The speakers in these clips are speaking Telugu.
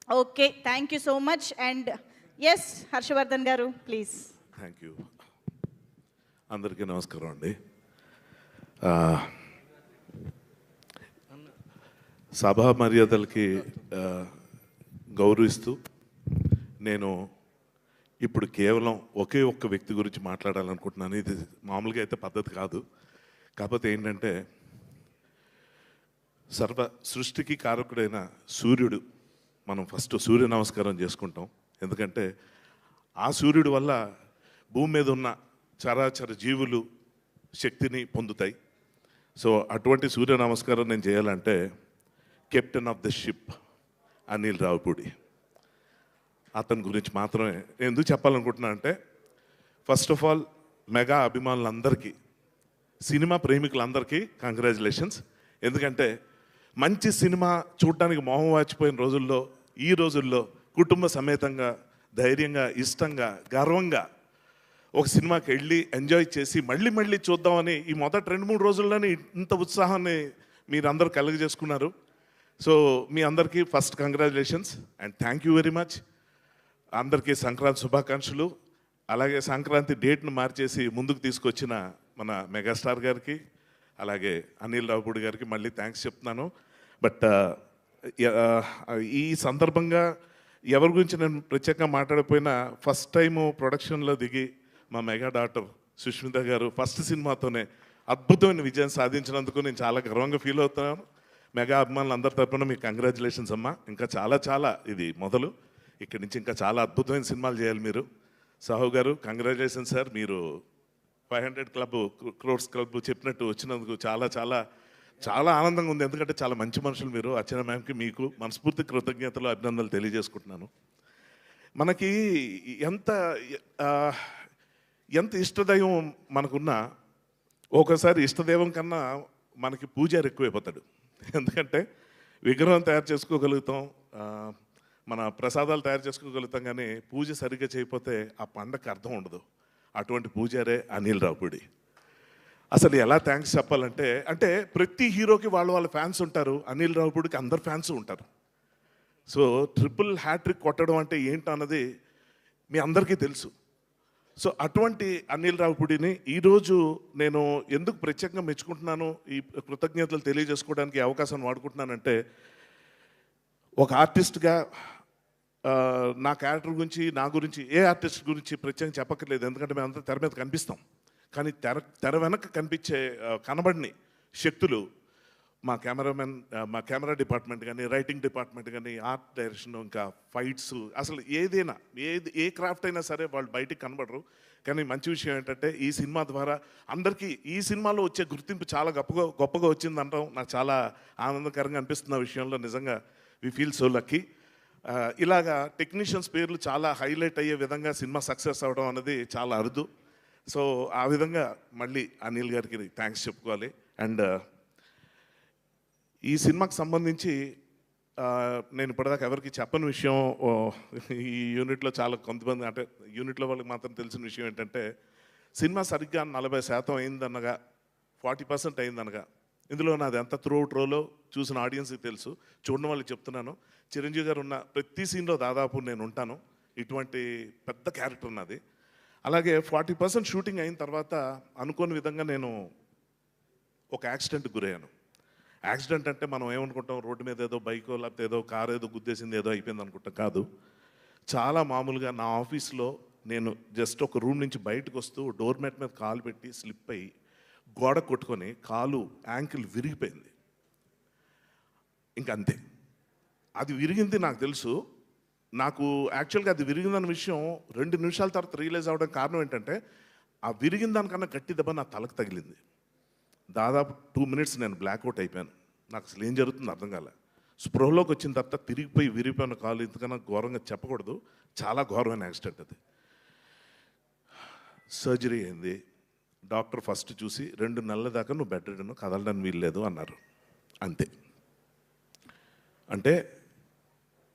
Okay, thank you so much. And yes, Harshavardhan garu please. Thank you. అందరికీ నమస్కారం అండి. సభా మర్యాదలకి గౌరవిస్తూ నేను ఇప్పుడు కేవలం ఒకే ఒక్క వ్యక్తి గురించి మాట్లాడాలనుకుంటున్నాను. ఇది మామూలుగా అయితే పద్ధతి కాదు. కాకపోతే ఏంటంటే సర్వ సృష్టికి కారకుడైన సూర్యుడు, మనం ఫస్ట్ సూర్య నమస్కారం చేసుకుంటాం. ఎందుకంటే ఆ సూర్యుడు వల్ల భూమి మీద ఉన్న చరాచర జీవులు శక్తిని పొందుతాయి. సో అటువంటి సూర్య నమస్కారం నేను చేయాలంటే captain of the ship Anil Ravipudi, అతని గురించి మాత్రమే ఎందుకు చెప్పాలనుకుంటున్నా అంటే, ఫస్ట్ ఆఫ్ ఆల్ మెగా అభిమానులందరికీ, సినిమా ప్రేమికులందరికీ కంగ్రాచులేషన్స్. ఎందుకంటే మంచి సినిమా చూడడానికి మొహం వాచిపోయిన రోజుల్లో, ఈ రోజుల్లో కుటుంబ సమేతంగా ధైర్యంగా ఇష్టంగా గర్వంగా ఒక సినిమాకి వెళ్ళి ఎంజాయ్ చేసి మళ్ళీ మళ్ళీ చూద్దామని ఈ మొదటి 2-3 రోజుల్లోనే ఇంత ఉత్సాహాన్ని మీరందరూ కలుగజేసుకున్నారు. సో మీ అందరికీ first congratulations and thank you very much. అందరికీ సంక్రాంతి శుభాకాంక్షలు. అలాగే సంక్రాంతి డేట్ను మార్చేసి ముందుకు తీసుకొచ్చిన మన మెగాస్టార్ గారికి, అలాగే అనిల్ రావిపూడి గారికి మళ్ళీ థ్యాంక్స్ చెప్తున్నాను. బట్ ఈ సందర్భంగా ఎవరి గురించి నేను ప్రత్యేకంగా మాట్లాడకపోయినా, ఫస్ట్ టైము ప్రొడక్షన్లో దిగి మా మెగా డాక్టర్ సుష్మిత గారు ఫస్ట్ సినిమాతోనే అద్భుతమైన విజయం సాధించినందుకు నేను చాలా గర్వంగా ఫీల్ అవుతున్నాను. మెగా అభిమానులు అందరి తరపున మీకు కంగ్రాచులేషన్స్ అమ్మా. ఇంకా చాలా చాలా ఇది మొదలు, ఇక్కడి నుంచి ఇంకా చాలా అద్భుతమైన సినిమాలు చేయాలి మీరు. సాహు గారు కంగ్రాచులేషన్స్ సార్. మీరు 500 క్రోర్స్ క్లబ్ చెప్పినట్టు వచ్చినందుకు చాలా చాలా చాలా ఆనందంగా ఉంది. ఎందుకంటే చాలా మంచి మనుషులు మీరు. అర్చన మ్యామ్కి మీకు మనస్ఫూర్తి కృతజ్ఞతలు అభినందనలు తెలియజేసుకుంటున్నాను. మనకి ఎంత ఎంత ఇష్టదైవం మనకున్నా, ఒకసారి ఇష్టదైవం కన్నా మనకి పూజారి ఎక్కువైపోతాడు. ఎందుకంటే విగ్రహం తయారు చేసుకోగలుగుతాం, మన ప్రసాదాలు తయారు చేసుకోగలుగుతాం, కానీ పూజ సరిగ్గా చేయకపోతే ఆ పండగకి అర్థం ఉండదు. అటువంటి పూజారే అనిల్ రావిపూడి. అసలు ఎలా థ్యాంక్స్ చెప్పాలంటే, అంటే ప్రతి హీరోకి వాళ్ళ ఫ్యాన్స్ ఉంటారు, అనిల్ రావిపూడికి అందరు ఫ్యాన్స్ ఉంటారు. సో ట్రిపుల్ హ్యాట్రిక్ కొట్టడం అంటే ఏంటన్నది మీ అందరికీ తెలుసు. సో అటువంటి అనిల్ రావిపూడిని ఈరోజు నేను ఎందుకు ప్రత్యేకంగా మెచ్చుకుంటున్నాను, ఈ కృతజ్ఞతలు తెలియజేసుకోవడానికి అవకాశం వాడుకుంటున్నానంటే, ఒక ఆర్టిస్ట్గా నా క్యారెక్టర్ గురించి, నా గురించి, ఏ ఆర్టిస్ట్ గురించి ప్రత్యేకంగా చెప్పక్కర్లేదు. ఎందుకంటే మేము అంతా తెర మీద కనిపిస్తాం, కానీ తెర వెనక కనబడిని శక్తులు మా కెమెరామెన్, మా కెమెరా డిపార్ట్మెంట్ కానీ, రైటింగ్ డిపార్ట్మెంట్ కానీ, ఆర్ట్ డైరెక్షన్, ఇంకా ఫైట్స్, అసలు ఏదైనా ఏ క్రాఫ్ట్ అయినా సరే వాళ్ళు బయటికి కనబడరు. కానీ మంచి విషయం ఏంటంటే ఈ సినిమా ద్వారా అందరికీ ఈ సినిమాలో వచ్చే గుర్తింపు చాలా గొప్పగా వచ్చిందంటాం నాకు చాలా ఆనందకరంగా అనిపిస్తున్న విషయంలో. నిజంగా వి ఫీల్ సో లక్కీ. ఇలాగా టెక్నీషియన్స్ పేర్లు చాలా హైలైట్ అయ్యే విధంగా సినిమా సక్సెస్ అవ్వడం అనేది చాలా అరుదు. సో ఆ విధంగా మళ్ళీ అనిల్ గారికి థ్యాంక్స్ చెప్పుకోవాలి. అండ్ ఈ సినిమాకి సంబంధించి నేను ఇప్పటిదాకా ఎవరికి చెప్పని విషయం, ఈ యూనిట్లో చాలా కొంతమంది, అంటే యూనిట్లో వాళ్ళకి మాత్రం తెలిసిన విషయం ఏంటంటే, సినిమా సరిగ్గా 40% అయిందనగా, 40% అయిందనగా, ఇందులో నాది ఎంత త్రూఅవుట్ రోలో చూసిన ఆడియన్స్కి తెలుసు, చూడడం వాళ్ళకి చెప్తున్నాను. చిరంజీవి గారు ఉన్న ప్రతి సీన్లో దాదాపు నేను ఉంటాను. ఇటువంటి పెద్ద క్యారెక్టర్ ఉన్నది. అలాగే 40% షూటింగ్ అయిన తర్వాత అనుకోని విధంగా నేను ఒక యాక్సిడెంట్కి గురయ్యాను. యాక్సిడెంట్ అంటే మనం ఏమనుకుంటాం, రోడ్డు మీద ఏదో బైకో లేకపోతే ఏదో కారు ఏదో గుద్దేసింది ఏదో అయిపోయింది అనుకుంటాం. కాదు, చాలా మామూలుగా నా ఆఫీస్లో నేను జస్ట్ ఒక రూమ్ నుంచి బయటకు వస్తూ డోర్ మ్యాట్ మీద కాలు పెట్టి స్లిప్ అయ్యి గోడ కొట్టుకొని కాలు యాంకిల్ విరిగిపోయింది. ఇంకంతే. అది విరిగింది నాకు తెలుసు. నాకు యాక్చువల్గా అది విరిగిందన్న విషయం 2 నిమిషాల తర్వాత రియలైజ్ అవ్వడం కారణం ఏంటంటే, ఆ విరిగిన దానికన్నా గట్టి దెబ్బ నా తలకు తగిలింది. దాదాపు 2 మినిట్స్ నేను బ్లాక్అవుట్ అయిపోయాను. నాకు అసలు ఏం జరుగుతుందో అర్థం కాలే. స్పృహలోకి వచ్చిన తర్వాత తిరిగిపోయి విరిగిపోయిన కాలు, ఇంతకన్నా ఘోరంగా చెప్పకూడదు, చాలా ఘోరమైన యాక్సిడెంట్ అది. సర్జరీ అయింది. డాక్టర్ ఫస్ట్ చూసి 2 నెలల దాకా నువ్వు బెడ్ రిడన్, కదలడానికి వీల్లేదు అన్నారు. అంతే. అంటే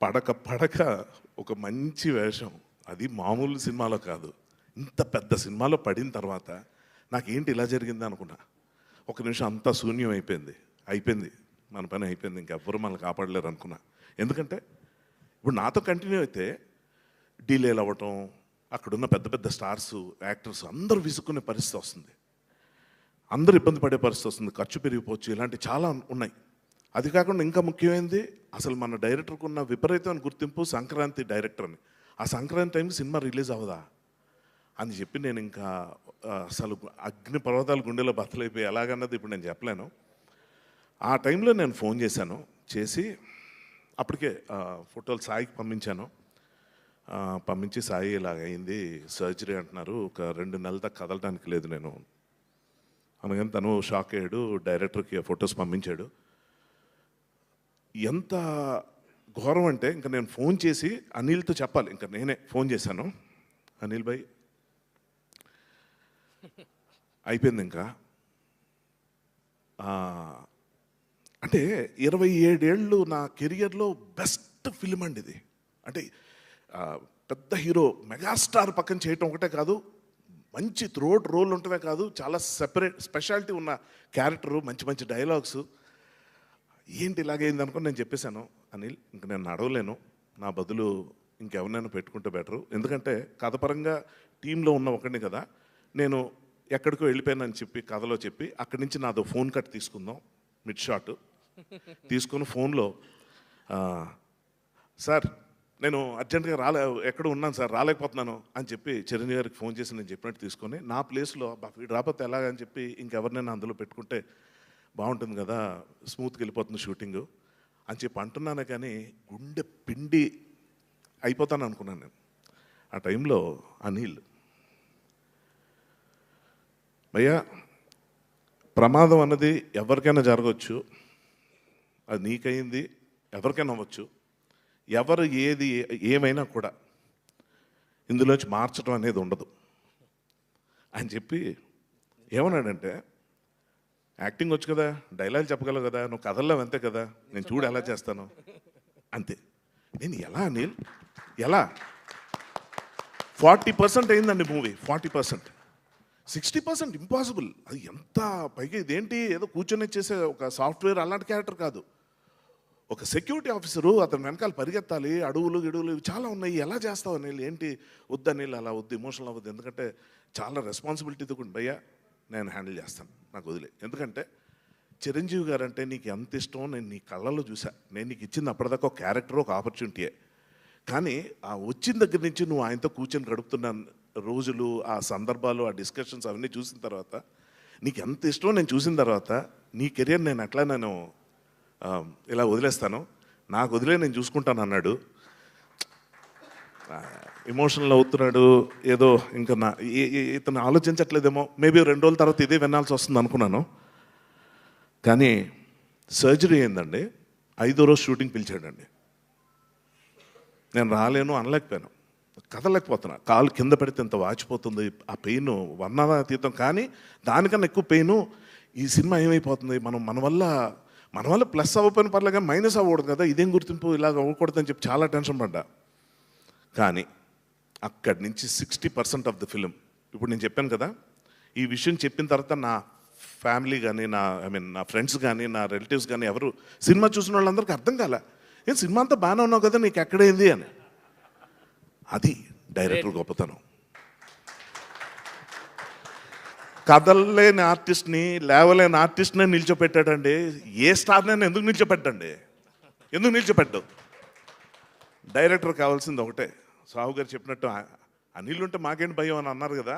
పడక ఒక మంచి వేషం, అది మామూలు సినిమాలో కాదు, ఇంత పెద్ద సినిమాలో పడిన తర్వాత నాకేంటి ఇలా జరిగింది అనుకున్నా. ఒక నిమిషం అంతా శూన్యం అయిపోయింది. మన పని అయిపోయింది, ఇంకెవ్వరు మనల్ని కాపాడలేరు అనుకున్నా. ఎందుకంటే ఇప్పుడు నాతో కంటిన్యూ అయితే డీలేలు అవ్వటం, అక్కడున్న పెద్ద పెద్ద స్టార్స్, యాక్టర్స్ అందరూ విసుక్కునే పరిస్థితి వస్తుంది, అందరూ ఇబ్బంది పడే పరిస్థితి వస్తుంది, ఖర్చు పెరిగిపోవచ్చు, ఇలాంటి చాలా ఉన్నాయి. అది కాకుండా ఇంకా ముఖ్యమైనది, అసలు మన డైరెక్టర్కి ఉన్న విపరీతమైన గుర్తింపు సంక్రాంతి డైరెక్టర్ అని. ఆ సంక్రాంతి టైంకి సినిమా రిలీజ్ అవ్వదా అని చెప్పి నేను ఇంకా అసలు అగ్ని పర్వతాలు గుండెలో బద్దలైపోయి ఎలాగన్నది ఇప్పుడు నేను చెప్పలేను. ఆ టైంలో నేను ఫోన్ చేశాను, చేసి అప్పటికే ఫోటోలు సాయికి పంపించాను. పంపించి సాయి ఇలాగైంది, సర్జరీ అంటున్నారు, ఒక 2 నెలల దాకా కదలడానికి లేదు నేను అనగానే తను షాక్ అయ్యాడు. డైరెక్టర్కి ఫొటోస్ పంపించాడు. ఎంత ఘోరం అంటే ఇంకా నేను ఫోన్ చేసి అనిల్తో చెప్పాలి, ఇంకా నేనే ఫోన్ చేశాను, అనిల్ భాయ్ అయిపోయింది ఇంకా. అంటే 27 ఏళ్ళు నా కెరియర్లో బెస్ట్ ఫిల్మ్ అండి ఇది. అంటే పెద్ద హీరో మెగాస్టార్ పక్కన చేయటం ఒకటే కాదు, మంచి త్రోట్ రోల్ ఉంటమే కాదు, చాలా స్పెషాలిటీ ఉన్న క్యారెక్టరు, మంచి మంచి డైలాగ్స్. ఏంటి ఇలాగైంది అనుకుని నేను చెప్పేశాను, అనిల్ ఇంక నేను నడవలేను, నా బదులు ఇంకెవరినైనా పెట్టుకుంటే బెటరు, ఎందుకంటే కథపరంగా టీంలో ఉన్న ఒకడిని కదా, నేను ఎక్కడికో వెళ్ళిపోయానని చెప్పి కథలో చెప్పి అక్కడి నుంచి నాదో ఫోన్ కట్ తీసుకుందాం, మిడ్ షాట్ తీసుకుని ఫోన్లో, సార్ నేను అర్జెంట్గా ఎక్కడ ఉన్నాను సార్, రాలేకపోతున్నాను అని చెప్పి చిరంజీవి గారికి ఫోన్ చేసి నేను చెప్పినట్టు తీసుకొని నా ప్లేస్లో వీడు రాకపోతే ఎలాగని చెప్పి ఇంకెవరినైనా అందులో పెట్టుకుంటే బాగుంటుంది కదా, స్మూత్గా వెళ్ళిపోతుంది షూటింగు అని చెప్పి అంటున్నాను. కానీ గుండె పిండి అయిపోతాను అనుకున్నాను నేను. ఆ టైంలో అనిల్, భయ్యా ప్రమాదం అన్నది ఎవరికైనా జరగవచ్చు, అది నీకైంది, ఎవరికైనా అవ్వచ్చు, ఎవరు ఏది ఏమైనా కూడా ఇందులోంచి మార్చడం అనేది ఉండదు అని చెప్పి ఏమన్నాడంటే, యాక్టింగ్ వచ్చు కదా, డైలాగ్ చెప్పగలవు కదా, నువ్వు కథల్లో అంతే కదా, నేను చూడు ఎలా చేస్తాను అంతే. నేను ఎలా అనిల్ ఎలా 40% అయిందండి మూవీ, 40%, 60% ఇంపాసిబుల్. అది ఎంత పైగా ఇదేంటి ఏదో కూర్చొని చేసే ఒక సాఫ్ట్వేర్ అలాంటి క్యారెక్టర్ కాదు, ఒక సెక్యూరిటీ ఆఫీసరు, అతను వెనకాల పరిగెత్తాలి, అడవులు గిడువులు ఇవి చాలా ఉన్నాయి, ఎలా చేస్తావు అనిల్, ఏంటి వద్దనిల్ అలా వద్దు, ఎమోషనల్ అవ్వద్దు, ఎందుకంటే చాలా రెస్పాన్సిబిలిటీతో కూడా భయ్యా నేను హ్యాండిల్ చేస్తాను, నాకు వదిలే, ఎందుకంటే చిరంజీవి గారు అంటే నీకు ఎంత ఇష్టం నేను నీ కళ్ళలో చూసా, నేను నీకు ఇచ్చింది అప్పటిదాకా ఒక క్యారెక్టర్, ఒక ఆపర్చునిటీయే, కానీ ఆ వచ్చిన దగ్గర నుంచి నువ్వు ఆయనతో కూర్చొని గడుపుతున్న రోజులు, ఆ సందర్భాలు, ఆ డిస్కషన్స్ అవన్నీ చూసిన తర్వాత నీకు ఎంత ఇష్టం నేను చూసిన తర్వాత నీ కెరియర్ నేను ఎట్లా నేను ఇలా వదిలేస్తాను, నాకు వదిలే నేను చూసుకుంటాను అన్నాడు. ఎమోషనల్ అవుతున్నాడు ఏదో, ఇంకా ఇతను ఆలోచించట్లేదేమో, మేబీ 2 రోజుల తర్వాత ఇదే వినాల్సి వస్తుంది అనుకున్నాను. కానీ సర్జరీ అయిందండి, 5వ రోజు షూటింగ్ పిలిచాడండి. నేను రాలేను అనలేకపోయాను, కదలేకపోతున్నా, కాలు కింద పెడితే ఎంత వాచిపోతుంది, ఆ పెయిన్ వర్ణనాతీతం. కానీ దానికన్నా ఎక్కువ పెయిన్ ఈ సినిమా ఏమైపోతుంది, మన వల్ల ప్లస్ అవ్వకపోయిన పర్లేదు కానీ మైనస్ అవ్వకూడదు కదా, ఇదేం గుర్తింపు ఇలాగ అవ్వకూడదని చెప్పి చాలా టెన్షన్ పడ్డా. కానీ అక్కడి నుంచి 60% ఆఫ్ ద ఫిలిం, ఇప్పుడు నేను చెప్పాను కదా, ఈ విషయం చెప్పిన తర్వాత నా ఫ్యామిలీ కానీ నా ఫ్రెండ్స్ కానీ నా రిలేటివ్స్ కానీ ఎవరు సినిమా చూసిన వాళ్ళందరికీ అర్థం కాలే, ఏం సినిమా అంతా బాగానే ఉన్నావు కదా, నీకు ఎక్కడైంది అని. అది డైరెక్టర్ గొప్పతనం. కదలలేని ఆర్టిస్ట్ని, లేవలేని ఆర్టిస్ట్నే నిల్చోపెట్టాడండి. ఏ స్టార్నైనా ఎందుకు నిల్చోపెట్టండి, ఎందుకు నిల్చోపెట్టవు? డైరెక్టర్ కావాల్సింది ఒకటే, సాహు గారు చెప్పినట్టు అనిల్ ఉంటే మాకేంటి భయం అని అన్నారు కదా,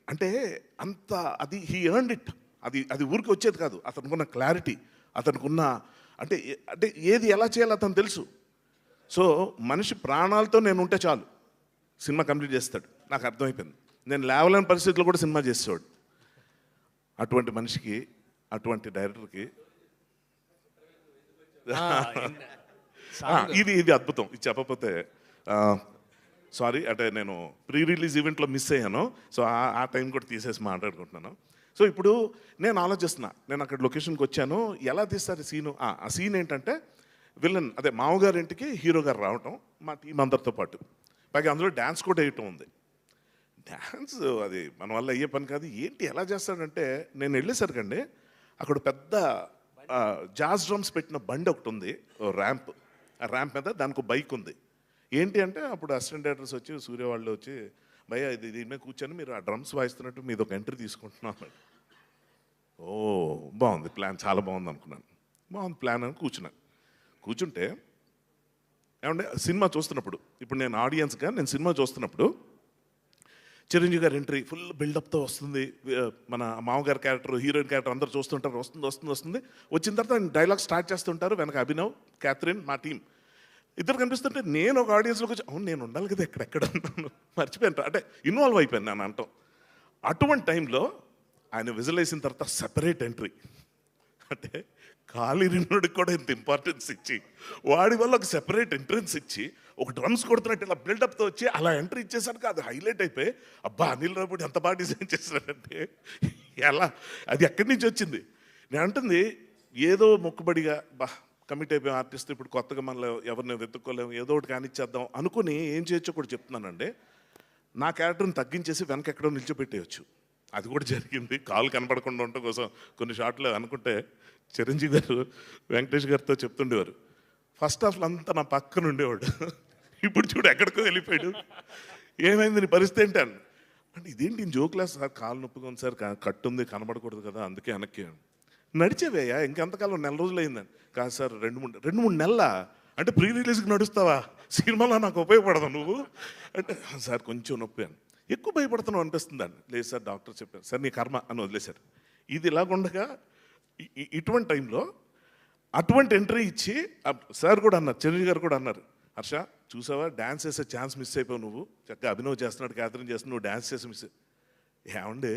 అంటే అంత అది హీ ఎర్న్డ్ ఇట్. అది ఊరికి వచ్చేది కాదు, అతనుకున్న క్లారిటీ, అతనుకున్న అంటే ఏది ఎలా చేయాలో అతను తెలుసు. సో మనిషి ప్రాణాలతో నేను ఉంటే చాలు సినిమా కంప్లీట్ చేస్తాడు, నాకు అర్థమైపోయింది. నేను లేవలేని పరిస్థితుల్లో కూడా సినిమా చేసేవాడు. అటువంటి మనిషికి, అటువంటి డైరెక్టర్కి ఇది అద్భుతం. ఇది చెప్పకపోతే సారీ, అంటే నేను ప్రీ రిలీజ్ ఈవెంట్లో మిస్ అయ్యాను, సో ఆ టైం కూడా తీసేసి మాట్లాడుకుంటున్నాను. సో ఇప్పుడు నేను ఆలోచిస్తున్నా, నేను అక్కడ లొకేషన్కి వచ్చాను, ఎలా తీస్తారు సీను. ఆ సీన్ ఏంటంటే విలన్, అదే మామగారింటికి హీరో గారు రావటం, మా టీం అందరితో పాటు, పైగా అందులో డ్యాన్స్ కూడా వేయటం ఉంది. డ్యాన్స్ అది మన వల్ల అయ్యే పని కాదు. ఏంటి ఎలా చేస్తాడంటే, నేను వెళ్ళేసరికండి అక్కడ పెద్ద జాజ్ డ్రమ్స్ పెట్టిన బండి ఒకటి ఉంది, ర్యాంప్, ఆ ర్యాంప్ మీద దానికి బైక్ ఉంది. ఏంటి అంటే అప్పుడు అసిస్టెంట్ డైరెక్టర్స్ వచ్చి సూర్య వాళ్ళు వచ్చి భయ్యా ఇది దీని మీద కూర్చొని మీరు ఆ డ్రమ్స్ వాయిస్తున్నట్టు మీద ఒక ఎంట్రీ తీసుకుంటున్నాం అన్నాడు. ఓ బాగుంది ప్లాన్, చాలా బాగుంది అనుకున్నాను. బాగుంది ప్లాన్ అని కూర్చుంటే ఏమంటే సినిమా చూస్తున్నప్పుడు ఇప్పుడు నేను ఆడియన్స్గా నేను సినిమా చూస్తున్నప్పుడు చిరంజీవి గారి ఎంట్రీ ఫుల్ బిల్డప్తో వస్తుంది. మన మామగారి క్యారెక్టర్, హీరోయిన్ క్యారెక్టర్ అందరూ చూస్తుంటారు. వస్తుంది వచ్చిన తర్వాత డైలాగ్ స్టార్ట్ చేస్తుంటారు. వెనక అభినవ్, క్యాథరిన్, మా టీం ఇద్దరు కనిపిస్తుంటే నేను ఒక ఆడియన్స్లోకి వచ్చి అవును నేను ఉండాలి కదా ఎక్కడెక్కడ ఉన్నాను మర్చిపోయాను, అంటే ఇన్వాల్వ్ అయిపోయాను నేను అంటాం. అటువంటి టైంలో ఆయన విజిల్ వేసిన తర్వాత సెపరేట్ ఎంట్రీ, అంటే కాలిరినుడికి కూడా ఇంత ఇంపార్టెన్స్ ఇచ్చి వాడి వల్ల ఒక సెపరేట్ ఎంట్రన్స్ ఇచ్చి ఒక డ్రమ్స్ కొడుతున్నట్టు ఇలా బిల్డప్తో వచ్చి అలా ఎంట్రీ ఇచ్చేసరికి అది హైలైట్ అయిపోయి అబ్బా అనిల్ రావుపూడి ఎంత బాగా డిజైన్ చేశాడంటే ఎలా అది ఎక్కడి నుంచి వచ్చింది. నేను అంటుంది ఏదో మొక్కుబడిగా బా కమిట్ అయిపోయాం ఆర్టిస్ట్, ఇప్పుడు కొత్తగా మనలో ఎవరిని వెతుక్కోలేము, ఏదో ఒకటి కానిచ్చేద్దాం అనుకుని ఏం చేయొచ్చో కూడా చెప్తున్నానండి. నా క్యారెక్టర్ని తగ్గించేసి వెనక ఎక్కడో నిల్చోపెట్టేయచ్చు. అది కూడా జరిగింది. కాలు కనపడకుండా ఉండటం కోసం కొన్ని షాట్లు అనుకుంటే చిరంజీవి గారు వెంకటేష్ గారితో చెప్తుండేవారు, ఫస్ట్ హాఫ్లో అంతా నా పక్కన ఉండేవాడు, ఇప్పుడు చూడు ఎక్కడికో వెళ్ళిపోయాడు, ఏమైంది నీ పరిస్థితి ఏంటి అంటే ఇదేంటి జోక్లా సార్, కాలు నొప్పిగా ఉంది సార్, కట్టుంది కనబడకూడదు కదా అందుకే వెనక్కి నడిచేవేయా ఇంకెంతకాలం, నెల రోజులు అయిందని. కాదు సార్ రెండు మూడు నెలల అంటే ప్రీ రిలీజ్కి నడుస్తావా, సినిమాలో నాకు ఉపయోగపడదు నువ్వు అంటే సార్ కొంచెం నొప్పి అని, ఎక్కువ భయపడుతున్నావు అనిపిస్తుందండి. లేదు సార్ డాక్టర్ చెప్పారు, సార్ నీ కర్మ అని వదిలేశారు. ఇది ఇలాగుండగా ఇటువంటి టైంలో అటువంటి ఎంట్రీ ఇచ్చి సార్ కూడా అన్నారు, చిరంజీవి గారు కూడా అన్నారు, హర్ష చూసావా డ్యాన్స్ చేసే ఛాన్స్ మిస్ అయిపోయావు నువ్వు, చక్కగా అభినవ్ చేస్తున్నాడు, క్యాథరిన్ చేస్తున్నావు, నువ్వు డ్యాన్స్ చేసి మిస్ ఏమండి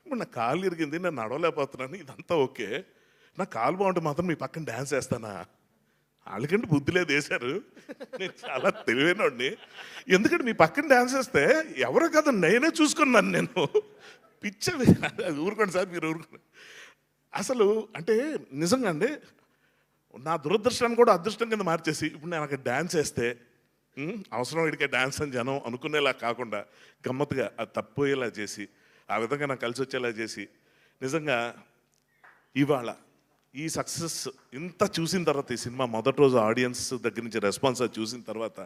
ఇప్పుడు నా కాలు ఇరిగింది, నేను నడవలేకపోతున్నాను, ఇదంతా ఓకే, నా కాలు బాగుంటే మాత్రం మీ పక్కన డ్యాన్స్ వేస్తానా, వాళ్ళకంటే బుద్ధి లేదు వేశారు, నేను చాలా తెలివైనోడిని, ఎందుకంటే మీ పక్కన డ్యాన్స్ వేస్తే ఎవరో కదా నేనే చూసుకున్నాను, నేను పిచ్చవి ఊరుకోండి సార్ మీరు ఊరుకోండి. అసలు అంటే నిజంగా అండి నా దురదృష్టాన్ని కూడా అదృష్టం కింద మార్చేసి ఇప్పుడు నేను అక్కడ డ్యాన్స్ వేస్తే అవసరం వీడికే డ్యాన్స్ అని జనం అనుకునేలా కాకుండా గమ్మత్తుగా అది తప్పోయేలా చేసి ఆ విధంగా నాకు కలిసి వచ్చేలా చేసి నిజంగా ఇవాళ ఈ సక్సెస్ ఇంత చూసిన తర్వాత ఈ సినిమా మొదటి రోజు ఆడియన్స్ దగ్గర నుంచి రెస్పాన్స్ అది చూసిన తర్వాత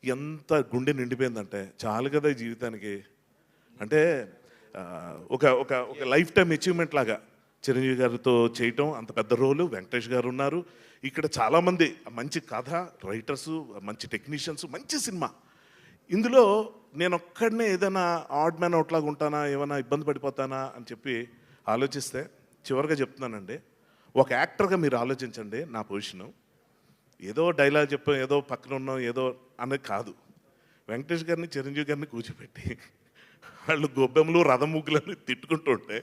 ఎంత గుండె నిండిపోయిందంటే చాలు కదా ఈ జీవితానికి, అంటే ఒక ఒక ఒక లైఫ్ టైం అచీవ్మెంట్ లాగా చిరంజీవి గారితో చేయటం, అంత పెద్ద రోలు, వెంకటేష్ గారు ఉన్నారు ఇక్కడ, చాలామంది మంచి కథ రైటర్సు, మంచి టెక్నీషియన్స్, మంచి సినిమా. ఇందులో నేను ఒక్కడనే ఏదైనా ఆడ్ మ్యాన్ అవుట్లాగా ఉంటానా, ఏమైనా ఇబ్బంది పడిపోతానా అని చెప్పి ఆలోచిస్తే చివరిగా చెప్తున్నానండి, ఒక యాక్టర్గా మీరు ఆలోచించండి నా పొజిషను, ఏదో డైలాగ్ చెప్పాం, ఏదో పక్కన ఉన్నాం, ఏదో అనేది కాదు. వెంకటేష్ గారిని చిరంజీవి గారిని కూర్చోబెట్టి వాళ్ళు గొబ్బెమ్మలు రథం ముగ్గులని తిట్టుకుంటూ ఉంటే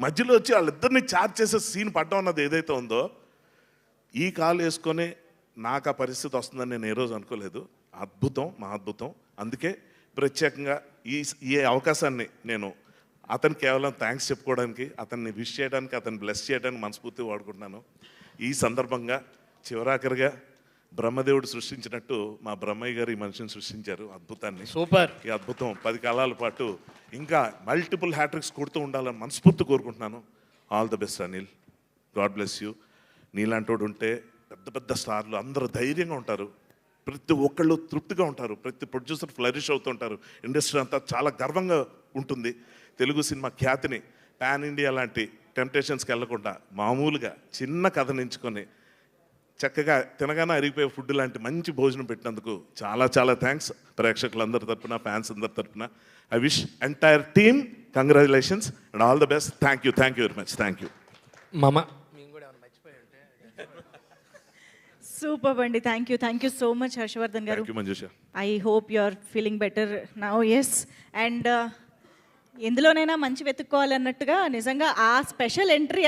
మధ్యలో వచ్చి వాళ్ళిద్దరిని చార్జ్ చేసే సీన్ పడ్డం అన్నది ఏదైతే ఉందో, ఈ కాలు వేసుకొని నాకు ఆ పరిస్థితి వస్తుందని నేను ఏ రోజు అనుకోలేదు. అద్భుతం, మా అద్భుతం. అందుకే ప్రత్యేకంగా ఈ అవకాశాన్ని నేను అతను కేవలం థ్యాంక్స్ చెప్పుకోవడానికి, అతన్ని విష్ చేయడానికి, అతన్ని బ్లెస్ చేయడానికి మనస్ఫూర్తిగా వాడుకుంటున్నాను. ఈ సందర్భంగా చివరాఖరిగా బ్రహ్మదేవుడు సృష్టించినట్టు మా బ్రహ్మయ్య గారు ఈ మనిషిని సృష్టించారు, అద్భుతాన్ని. సూపర్. ఈ అద్భుతం 10 కాలాల పాటు ఇంకా మల్టిపుల్ హ్యాట్రిక్స్ కొడుతూ ఉండాలని మనస్ఫూర్తి కోరుకుంటున్నాను. All the best Anil, God bless you. నీలాంటోడు ఉంటే పెద్ద పెద్ద స్టార్లు అందరూ ధైర్యంగా ఉంటారు, ప్రతి ఒక్కళ్ళు తృప్తిగా ఉంటారు, ప్రతి ప్రొడ్యూసర్ ఫ్లరిష్ అవుతుంటారు, ఇండస్ట్రీ అంతా చాలా గర్వంగా ఉంటుంది. తెలుగు సినిమా ఖ్యాతిని పాన్ ఇండియా లాంటి టెంప్టేషన్స్కి వెళ్లకుండా మామూలుగా చిన్న కథ నించుకొని చక్కగా తినగానే అరిగిపోయే ఫుడ్ లాంటి మంచి భోజనం పెట్టినందుకు చాలా చాలా థ్యాంక్స్. ప్రేక్షకులందరి తరపున, ఫ్యాన్స్ అందరి తరపున I wish entire team congratulations and all the best. Thank you very much. Thank you మామ. సూపర్ అండి. Thank you so much Harshavardhan గారు. Manjusha, I hope you are feeling better now. Yes, and ఎందులోనైనా మంచి వెతుక్కోవాలన్నట్టుగా నిజంగా ఆ స్పెషల్ ఎంట్రీ